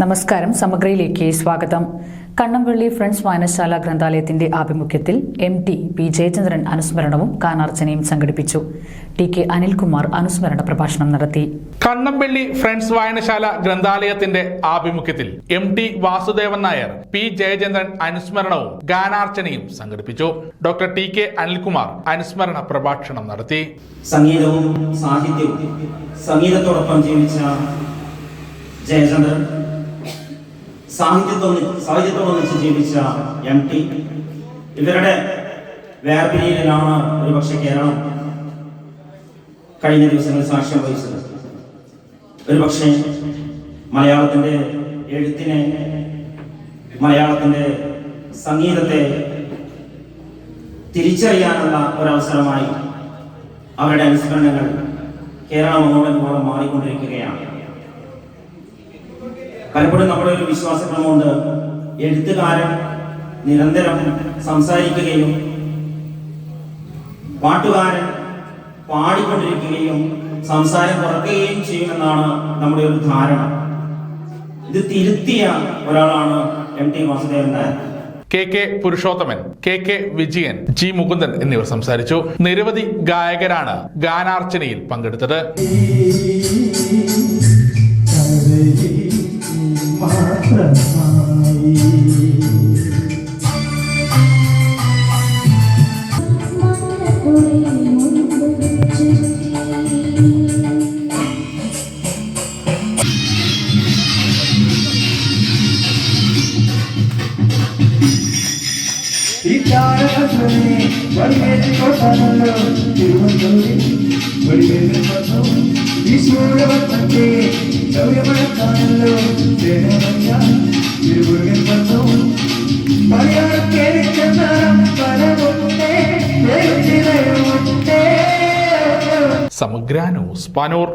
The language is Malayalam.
നമസ്കാരം. സമഗ്രയിലേക്ക് സ്വാഗതം. കണ്ണംവള്ളി ഫ്രണ്ട്സ് വായനശാല ഗ്രന്ഥാലയത്തിന്റെ ആഭിമുഖ്യത്തിൽ MT പി ജയചന്ദ്രൻ അനുസ്മരണവും ഗാനാർച്ചനയും സംഘടിപ്പിച്ചു. TK അനിൽകുമാർ അനുസ്മരണ പ്രഭാഷണം നടത്തി. കണ്ണംവള്ളി ഫ്രണ്ട്സ് വായനശാല ഗ്രന്ഥാലയത്തിന്റെ ആഭിമുഖ്യത്തിൽ MT വാസുദേവൻ നായർ, പി ജയചന്ദ്രൻ അനുസ്മരണവും ഗാനാർച്ചനയും സംഘടിപ്പിച്ചു. ഡോക്ടർ TK അനിൽകുമാർ അനുസ്മരണ പ്രഭാഷണം നടത്തി. സംഗീതവും സാഹിത്യവും സംഗീതത്തോടൊപ്പം ജീവിച്ച ജയചന്ദ്രൻ, സാഹിത്യത്തോടൊന്നിച്ച് ജീവിച്ച MT, ഇവരുടെ വേർപിരിയലിലാണ് ഒരുപക്ഷെ കേരളം കഴിഞ്ഞ ദിവസങ്ങളിൽ സാക്ഷ്യം വഹിച്ചത്. ഒരുപക്ഷെ മലയാളത്തിന്റെ എഴുത്തിനെ, മലയാളത്തിന്റെ സംഗീതത്തെ തിരിച്ചറിയാനുള്ള ഒരവസരമായി അവരുടെ അനുസ്മരണങ്ങൾ കേരളം അങ്ങോട്ടും മാറിക്കൊണ്ടിരിക്കുകയാണ്. പലപ്പോഴും നമ്മുടെ ഒരു വിശ്വാസക്രമമുണ്ട്, എഴുത്തുകാരൻ നിരന്തരം സംസാരിക്കുകയും പാട്ടുകാരൻ പാടിക്കൊണ്ടിരിക്കുകയും സംസാരം കുറയ്ക്കുകയും ചെയ്യുമെന്നാണ് നമ്മുടെ ഒരു ധാരണ. ഇത് തിരുത്തിയ ഒരാളാണ് MT Vasudevan Nair. KK Purushothaman, KK Vijayan, G Mukundan എന്നിവർ സംസാരിച്ചു. നിരവധി ഗായകരാണ് ഗാനാർച്ചനയിൽ പങ്കെടുത്തത്. സമഗ്ര ന്യൂസ്, പാനൂർ.